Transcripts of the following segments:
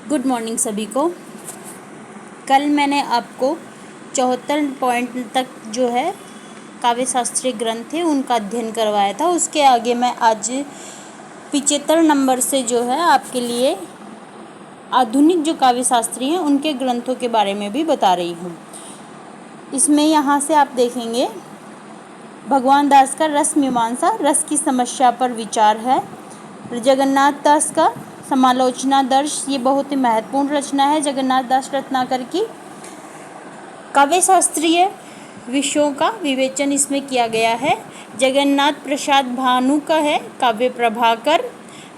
Good morning सभी को। कल मैंने आपको 74 पॉइंट तक जो है काव्य शास्त्रीय ग्रंथ थे उनका अध्ययन करवाया था। उसके आगे मैं आज 75 नंबर से जो है आपके लिए आधुनिक जो काव्य शास्त्री हैं उनके ग्रंथों के बारे में भी बता रही हूँ। इसमें यहाँ से आप देखेंगे भगवान दास का रस मीमांसा, रस की समस्या पर विचार है। जगन्नाथ दास का समालोचना दर्श, ये बहुत ही महत्वपूर्ण रचना है जगन्नाथ दास रत्नाकर की। काव्य शास्त्रीय विषयों का विवेचन इसमें किया गया है। जगन्नाथ प्रसाद भानु का है काव्य प्रभाकर।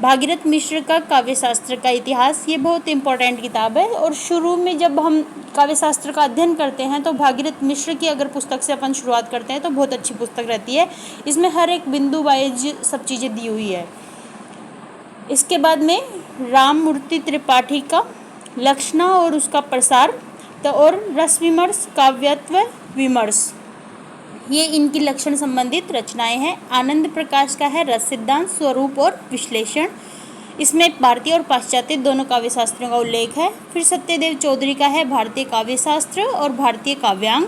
भागीरथ मिश्र का काव्य शास्त्र का इतिहास, ये बहुत इंपॉर्टेंट किताब है। और शुरू में जब हम काव्य शास्त्र का अध्ययन करते हैं तो भागीरथ मिश्र की अगर पुस्तक से अपन शुरुआत करते हैं तो बहुत अच्छी पुस्तक रहती है। इसमें हर एक बिंदु वाइज सब चीज़ें दी हुई है। इसके बाद में राममूर्ति त्रिपाठी का लक्षणा और उसका प्रसार और रस विमर्श, काव्यत्व विमर्श, ये इनकी लक्षण संबंधित रचनाएं हैं। आनंद प्रकाश का है रस सिद्धांत, स्वरूप और विश्लेषण। इसमें भारतीय और पाश्चात्य दोनों काव्य शास्त्रों का उल्लेख है। फिर सत्यदेव चौधरी का है भारतीय काव्य शास्त्र और भारतीय काव्यांग।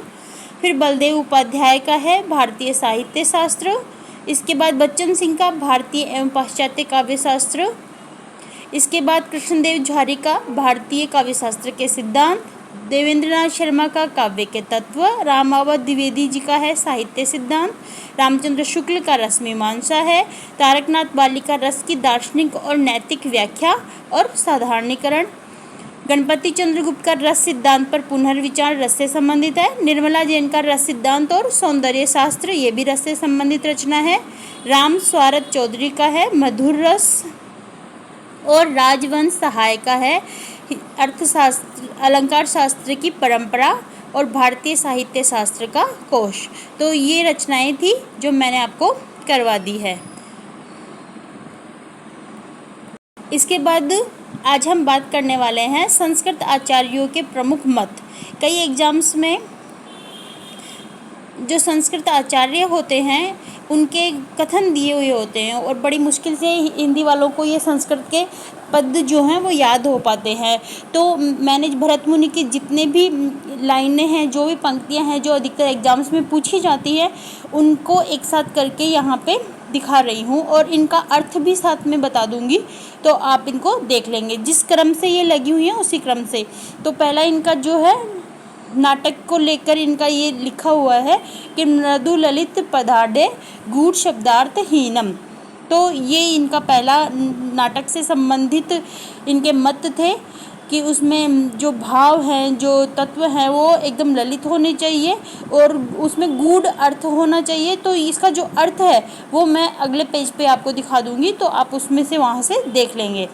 फिर बलदेव उपाध्याय का है भारतीय साहित्य शास्त्र। इसके बाद बच्चन सिंह का भारतीय एवं पाश्चात्य काव्य शास्त्र। इसके बाद कृष्णदेव झारी का भारतीय काव्य शास्त्र के सिद्धांत। देवेंद्रनाथ शर्मा का काव्य के तत्व। रामावत द्विवेदी जी का है साहित्य सिद्धांत। रामचंद्र शुक्ल का रस मीमांसा है। तारकनाथ बाली का रस की दार्शनिक और नैतिक व्याख्या और साधारणीकरण। गणपति चंद्रगुप्त का रस सिद्धांत पर पुनर्विचार रस से संबंधित है। निर्मला जैन का रस सिद्धांत और सौंदर्य शास्त्र, ये भी रस से संबंधित रचना है। राम स्वारथ चौधरी का है मधुर रस। और राजवंश सहाय का है अर्थशास्त्र, अलंकार शास्त्र की परंपरा और भारतीय साहित्य शास्त्र का कोश। तो ये रचनाएं थी जो मैंने आपको करवा दी है। इसके बाद आज हम बात करने वाले हैं संस्कृत आचार्यों के प्रमुख मत। कई एग्जाम्स में जो संस्कृत आचार्य होते हैं उनके कथन दिए हुए होते हैं और बड़ी मुश्किल से हिंदी वालों को ये संस्कृत के पद जो हैं वो याद हो पाते हैं। तो मैंने भरत मुनि की जितने भी लाइनें हैं, जो भी पंक्तियां हैं जो अधिकतर एग्जाम्स में पूछी जाती है, उनको एक साथ करके यहाँ पे दिखा रही हूँ और इनका अर्थ भी साथ में बता दूँगी, तो आप इनको देख लेंगे। जिस क्रम से ये लगी हुई हैं उसी क्रम से। तो पहला इनका जो है नाटक को लेकर इनका ये लिखा हुआ है कि मृदु ललित पदार्डे गूढ़ शब्दार्थ हीनम। तो ये इनका पहला नाटक से संबंधित इनके मत थे कि उसमें जो भाव हैं, जो तत्व हैं, वो एकदम ललित होने चाहिए और उसमें गूढ़ अर्थ होना चाहिए। तो इसका जो अर्थ है वो मैं अगले पेज पे आपको दिखा दूँगी, तो आप उसमें से वहाँ से देख लेंगे।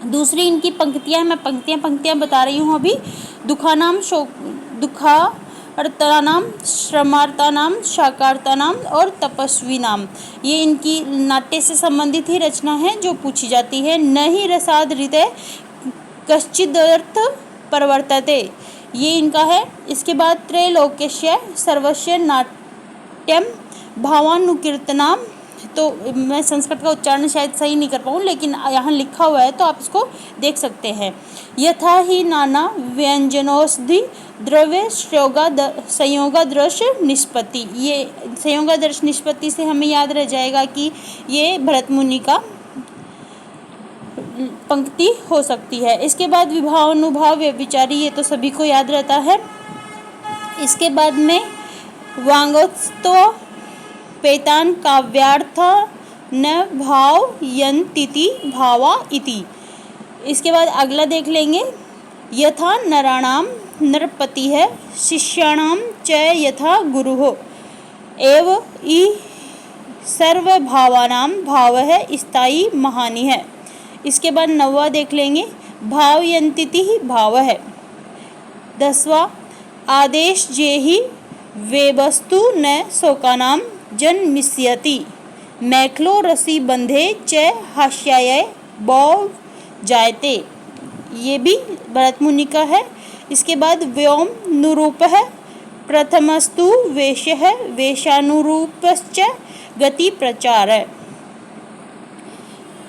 दूसरी इनकी पंक्तियाँ, मैं पंक्तियाँ बता रही हूँ अभी। दुखानाम दुखार्तानाम, श्रमार्तानाम, शाकार्तानाम और तपस्विनाम, ये इनकी नाट्य से संबंधित ही रचना है जो पूछी जाती है। न ही रसाद हृदय कश्चिदर्थ प्रवर्तते, ये इनका है। इसके बाद त्रैलोक्यस्य सर्वस्य नाट्यम भावानुकीर्तनाम। तो मैं संस्कृत का उच्चारण शायद सही नहीं कर पाऊँ, लेकिन यहाँ लिखा हुआ है तो आप इसको देख सकते हैं। यथा ही नाना व्यंजनौषधि द्रव्य संयोगादर्श निष्पत्ति, ये संयोगादर्श निष्पत्ति से हमें याद रह जाएगा कि ये भरत मुनि का पंक्ति हो सकती है। इसके बाद विभाव अनुभाव व्यभिचारी, ये तो सभी को याद रहता है। इसके बाद में वांगोत्सव पेतान काव्यार्थ न भाव यंतिति भावा इति। इसके बाद अगला देख लेंगे। यथा नराणाम नरपति है शिष्याणाम च यथा गुरुः एव इ सर्वभावानाम भाव है स्थायी महानि है। इसके बाद 9वां देख लेंगे। भाव यंतिति ही भाव है। 10वां आदेश जेहि वे वस्तु न शोकानाम जन्मिष्यति मैखलो रसी बंधे च हास्याय बौ जायते, ये भी भरत मुनि का है। इसके बाद व्योम नुरूपः प्रथमस्तु वेशः वेशानुरूपश्च गति प्रचार।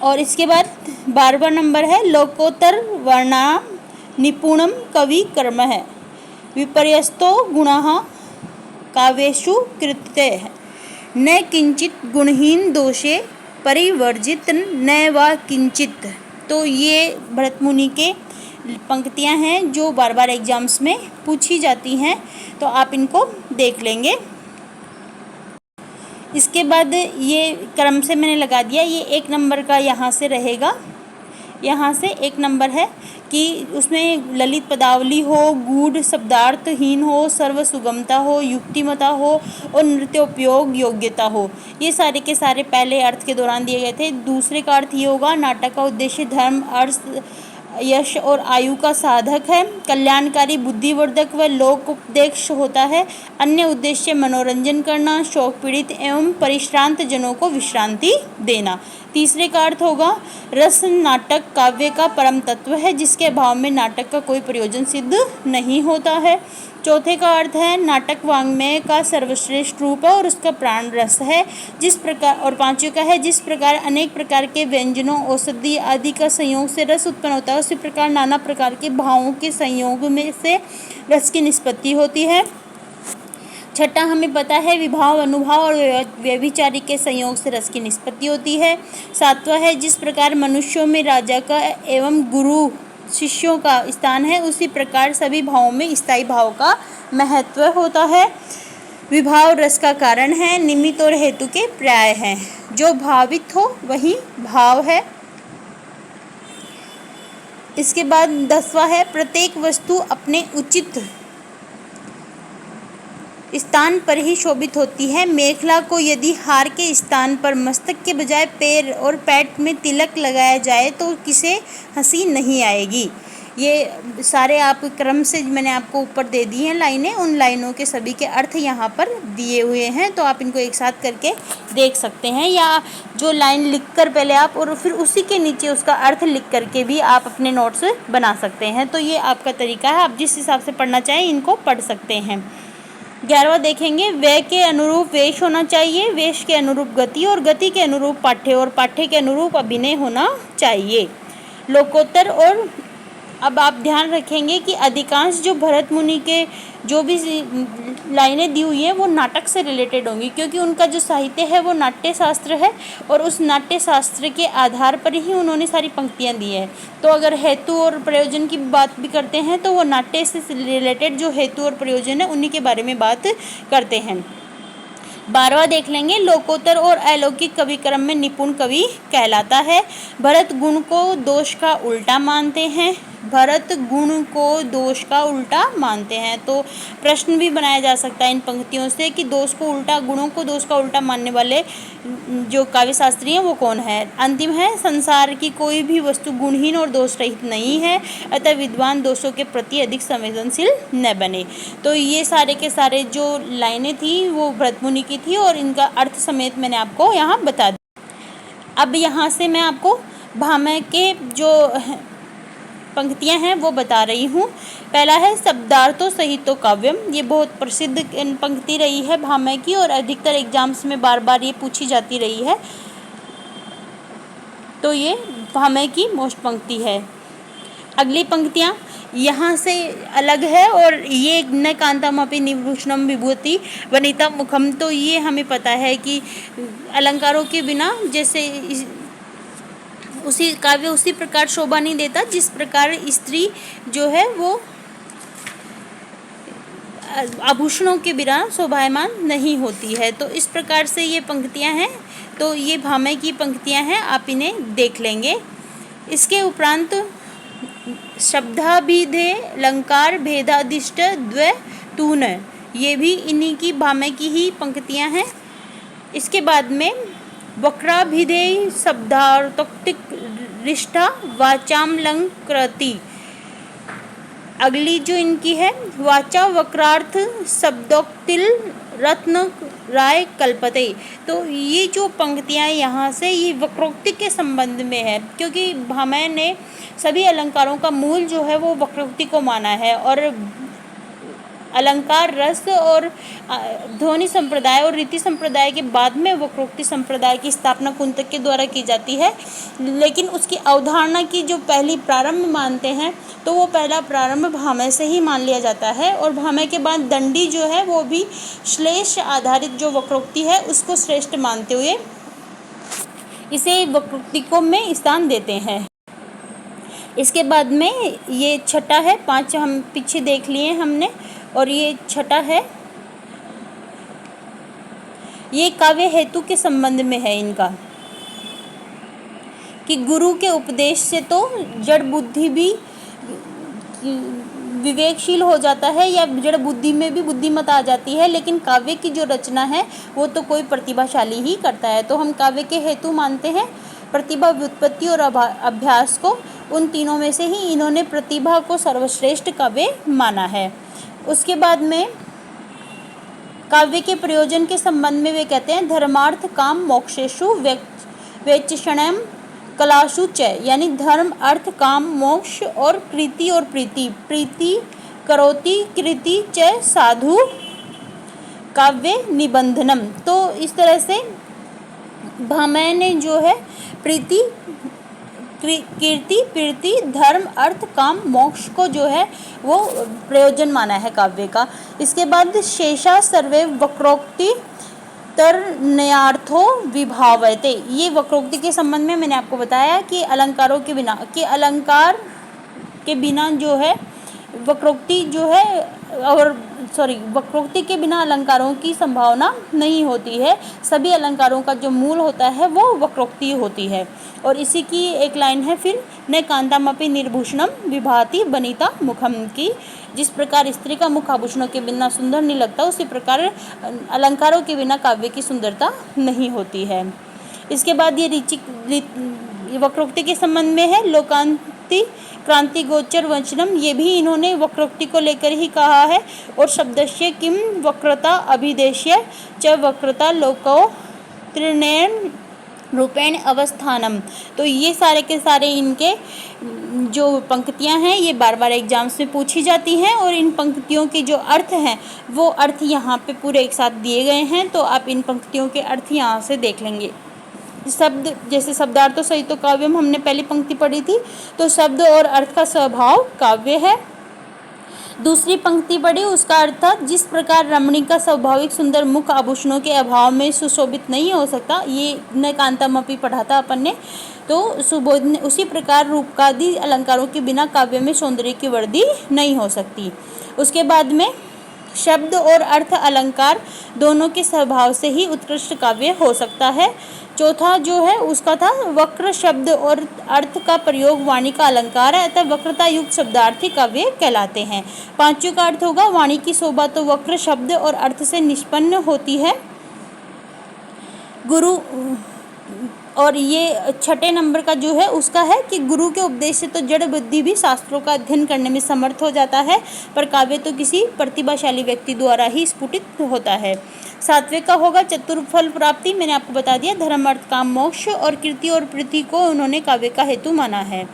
और इसके बाद 12वां नंबर है लोकोत्तर वर्णाम निपुणम कवि कर्म है, विपर्यस्तो गुणः काव्येषु कृत्य है, न किंचित गुणहीन दोषे परिवर्जित न वा किंचित। तो ये भरत मुनि के पंक्तियां हैं जो बार बार एग्जाम्स में पूछी जाती हैं, तो आप इनको देख लेंगे। इसके बाद ये क्रम से मैंने लगा दिया, ये 1 नंबर का यहाँ से रहेगा, यहाँ से 1 नंबर है कि उसमें ललित पदावली हो, गूढ़ शब्दार्थहीन हो, सर्व सुगमता हो, युक्तिमता हो और नृत्योपयोग योग्यता हो। ये सारे के सारे पहले अर्थ के दौरान दिए गए थे। दूसरे का अर्थ ये होगा, नाटक का उद्देश्य धर्म, अर्थ, यश और आयु का साधक है, कल्याणकारी, बुद्धिवर्धक व लोकोपदेश होता है। अन्य उद्देश्य मनोरंजन करना, शोक पीड़ित एवं परिश्रांत जनों को विश्रांति देना। तीसरे का अर्थ होगा, रस नाटक काव्य का परम तत्व है जिसके अभाव में नाटक का कोई प्रयोजन सिद्ध नहीं होता है। चौथे का अर्थ है, नाटक वाङ्मय का सर्वश्रेष्ठ रूप है और उसका प्राण रस है, जिस प्रकार। और पांचवें का है, जिस प्रकार अनेक प्रकार के व्यंजनों, औषधि आदि का संयोग से रस उत्पन्न होता है, उसी प्रकार नाना प्रकार के भावों के संयोग में से रस की निष्पत्ति होती है। छठा हमें पता है, विभाव, अनुभाव और व्यभिचारी के संयोग से रस की निष्पत्ति होती है। सातवां है, जिस प्रकार मनुष्यों में राजा का एवं गुरु शिष्यों का स्थान है, उसी प्रकार सभी भावों में स्थायी भाव का महत्व होता है। विभाव रस का कारण है, निमित्त और हेतु के पर्याय हैं। जो भावित हो वही भाव है। इसके बाद 10वां है, प्रत्येक वस्तु अपने उचित स्थान पर ही शोभित होती है। मेखला को यदि हार के स्थान पर मस्तक के बजाय पैर और पैट में तिलक लगाया जाए तो किसे हंसी नहीं आएगी। ये सारे आप क्रम से मैंने आपको ऊपर दे दी हैं लाइनें, उन लाइनों के सभी के अर्थ यहाँ पर दिए हुए हैं, तो आप इनको एक साथ करके देख सकते हैं, या जो लाइन लिखकर पहले आप और फिर उसी के नीचे उसका अर्थ लिख करके भी आप अपने नोट्स बना सकते हैं। तो ये आपका तरीका है, आप जिस हिसाब से पढ़ना चाहें इनको पढ़ सकते हैं। 11वां देखेंगे, व्यय के अनुरूप वेश होना चाहिए, वेश के अनुरूप गति और गति के अनुरूप पाठ्य और पाठ्य के अनुरूप अभिनय होना चाहिए। लोकोत्तर। और अब आप ध्यान रखेंगे कि अधिकांश जो भरत मुनि के जो भी लाइनें दी हुई हैं वो नाटक से रिलेटेड होंगी, क्योंकि उनका जो साहित्य है वो नाट्य शास्त्र है और उस नाट्य शास्त्र के आधार पर ही उन्होंने सारी पंक्तियां दी हैं। तो अगर हेतु और प्रयोजन की बात भी करते हैं तो वो नाट्य से रिलेटेड जो हेतु और प्रयोजन है उन्हीं के बारे में बात करते हैं। 12वां देख लेंगे, लोकोत्तर और अलौकिक कवि क्रम में निपुण कवि कहलाता है। भरत गुण को दोष का उल्टा मानते हैं, भरत गुण को दोष का उल्टा मानते हैं। तो प्रश्न भी बनाया जा सकता है इन पंक्तियों से कि दोष को उल्टा, गुणों को दोष का उल्टा मानने वाले जो काव्य शास्त्री हैं वो कौन है। अंतिम है, संसार की कोई भी वस्तु गुणहीन और दोष रहित नहीं है, अतः विद्वान दोषों के प्रति अधिक संवेदनशील न बने। तो ये सारे के सारे जो लाइनें थी वो भरत मुनि की थी और इनका अर्थ समेत मैंने आपको यहाँ बता दिया। अब यहाँ से मैं आपको भामह के जो पंक्तियां हैं वो बता रही हूँ। पहला है, शब्दार्थो सहितो काव्यम। ये बहुत प्रसिद्ध पंक्ति रही है भामह की और अधिकतर एग्जाम्स में बार बार ये पूछी जाती रही है, तो ये भामह की मोस्ट पंक्ति है। अगली पंक्तियाँ यहाँ से अलग है और ये न कांतामपि निभूषणम विभूति वनिता मुखम। तो ये हमें पता है कि अलंकारों के बिना जैसे उसी काव्य उसी प्रकार शोभा नहीं देता जिस प्रकार स्त्री जो है वो आभूषणों के बिना शोभायमान नहीं होती है। तो इस प्रकार से ये पंक्तियां हैं, तो ये भामह की पंक्तियां हैं, आप इन्हें देख लेंगे। इसके उपरांत शब्दाभिधे अलंकार भेदादिष्ट द्वैतून, ये भी इन्हीं की भामह की ही पंक्तियां हैं। इसके बाद में वक्राभिधेय शब्दार्थोक्तिक रिष्ठा वाचामलंकृति, अगली जो इनकी है वाचा वक्रार्थ शब्दोक्तिल रत्न राय कल्पते। तो ये जो पंक्तियां यहाँ से ये वक्रोक्ति के संबंध में है, क्योंकि भामह ने सभी अलंकारों का मूल जो है वो वक्रोक्ति को माना है और अलंकार रस और ध्वनि संप्रदाय और रीति संप्रदाय के बाद में वक्रोक्ति संप्रदाय की स्थापना कुंतक के द्वारा की जाती है। लेकिन उसकी अवधारणा की जो पहली प्रारंभ मानते हैं तो वो पहला प्रारंभ भामह से ही मान लिया जाता है, और भामह के बाद दंडी जो है वो भी श्लेष आधारित जो वक्रोक्ति है उसको श्रेष्ठ मानते हुए इसे वक्रोक्ति को में स्थान देते हैं। इसके बाद में ये छठा है, 5 हम पीछे देख लिए हमने, और ये छठा है, ये काव्य हेतु के संबंध में है इनका, कि गुरु के उपदेश से तो जड़ बुद्धि भी विवेकशील हो जाता है या जड़ बुद्धि में भी बुद्धिमत आ जाती है, लेकिन काव्य की जो रचना है वो तो कोई प्रतिभाशाली ही करता है। तो हम काव्य के हेतु मानते हैं प्रतिभा, व्युत्पत्ति और अभ्यास को। उन तीनों में से ही इन्होंने प्रतिभा को सर्वश्रेष्ठ काव्य माना है। उसके बाद में काव्य के प्रयोजन के संबंध में वे कहते हैं धर्मार्थ काम मोक्षेषु वेचषणम कलाशु च, यानी धर्म अर्थ काम मोक्ष और कृति और प्रीति, प्रीति करोति कृति च साधु काव्य निबंधनम। तो इस तरह से भामह ने जो है प्रीति कीर्ति प्रीति धर्म अर्थ काम मोक्ष को जो है वो प्रयोजन माना है काव्य का। इसके बाद शेषा सर्वे वक्रोक्ति तरन्यार्थो विभावयते, ये वक्रोक्ति के संबंध में मैंने आपको बताया कि अलंकारों के बिना, कि अलंकार के बिना जो है वक्रोक्ति जो है, और वक्रोक्ति के बिना अलंकारों की संभावना नहीं होती है। सभी अलंकारों का जो मूल होता है वो वक्रोक्ति होती है। और इसी की एक लाइन है फिर, न कांतामपि निर्भूषणम विभाति बनिता मुखम, की जिस प्रकार स्त्री का मुख आभूषणों के बिना सुंदर नहीं लगता, उसी प्रकार अलंकारों के बिना काव्य की सुंदरता नहीं होती है। इसके बाद ये वक्रोक्ति के संबंध में है लोकांति क्रांति गोचर वचनम, ये भी इन्होंने वक्रोक्ति को लेकर ही कहा है। और शब्दस्य किम वक्रता अभिदेश्य च वक्रता लोको त्रिनयन रूपेण अवस्थानम। तो ये सारे के सारे इनके जो पंक्तियां हैं ये बार बार एग्जाम्स में पूछी जाती हैं, और इन पंक्तियों के जो अर्थ हैं वो अर्थ यहाँ पे पूरे एक साथ दिए गए हैं। तो आप इन पंक्तियों के अर्थ यहाँ से देख लेंगे। शब्द जैसे शब्दार्थों सहित तो काव्यम हमने पहली पंक्ति पढ़ी थी, तो शब्द और अर्थ का स्वभाव काव्य है। दूसरी पंक्ति पढ़ी, उसका अर्थ था जिस प्रकार रमणी का स्वाभाविक सुंदर मुख आभूषणों के अभाव में सुशोभित नहीं हो सकता, ये न कांतामपि पढ़ा था अपन ने, तो सुबोध उसी प्रकार रूपकादि अलंकारों के बिना काव्य में सौंदर्य की वृद्धि नहीं हो सकती। उसके बाद में शब्द और अर्थ अलंकार दोनों के स्वभाव से ही उत्कृष्ट काव्य हो सकता है। चौथा जो है उसका था वक्र शब्द और अर्थ का प्रयोग वाणी का अलंकार है, अतः वक्रता युक्त शब्दार्थी काव्य कहलाते हैं। पांचवें का अर्थ होगा वाणी की शोभा तो वक्र शब्द और अर्थ से निष्पन्न होती है। गुरु, और ये छठे नंबर का जो है उसका है कि गुरु के उपदेश से तो जड़ बुद्धि भी शास्त्रों का अध्ययन करने में समर्थ हो जाता है, पर काव्य तो किसी प्रतिभाशाली व्यक्ति द्वारा ही स्फुटित होता है। सातवें का होगा चतुर्फल प्राप्ति, मैंने आपको बता दिया धर्म अर्थ काम मोक्ष और कीर्ति और प्रीति को उन्होंने काव्य का हेतु माना है।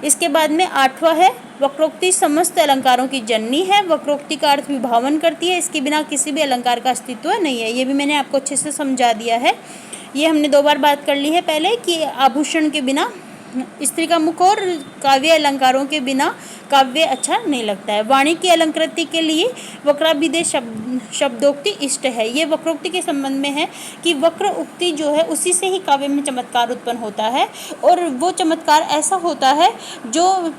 इसके बाद में आठवां है वक्रोक्ति समस्त अलंकारों की जननी है। वक्रोक्ति का अर्थ विभावन करती है, इसके बिना किसी भी अलंकार का अस्तित्व नहीं है। ये भी मैंने आपको अच्छे से समझा दिया है। ये हमने 2 बार बात कर ली है पहले कि आभूषण के बिना स्त्री का मुख और काव्य अलंकारों के बिना काव्य अच्छा नहीं लगता है। वाणी की अलंकृति के लिए वक्राभिधेय शब्दोक्ति इष्ट है। ये वक्रोक्ति के संबंध में है कि वक्र उक्ति जो है उसी से ही काव्य में चमत्कार उत्पन्न होता है, और वो चमत्कार ऐसा होता है जो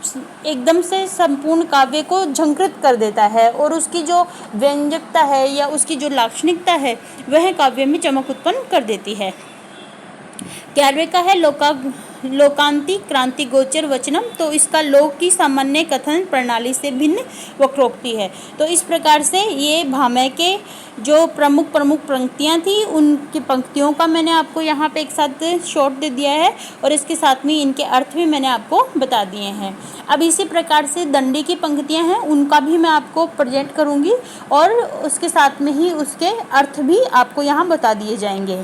एकदम से संपूर्ण काव्य को झंकृत कर देता है, और उसकी जो व्यंजकता है या उसकी जो लाक्षणिकता है वह काव्य में चमक उत्पन्न कर देती है। 11वें का है लोकांति क्रांति गोचर वचनम, तो इसका लोक की सामान्य कथन प्रणाली से भिन्न वक्रोक्ति है। तो इस प्रकार से ये भामह के जो प्रमुख पंक्तियां थी उनकी पंक्तियों का मैंने आपको यहाँ पे एक साथ शॉर्ट दे दिया है, और इसके साथ में इनके अर्थ भी मैंने आपको बता दिए हैं। अब इसी प्रकार से दंडी की पंक्तियां हैं उनका भी मैं आपको प्रेजेंट करूँगी, और उसके साथ में ही उसके अर्थ भी आपको यहाँ बता दिए जाएंगे।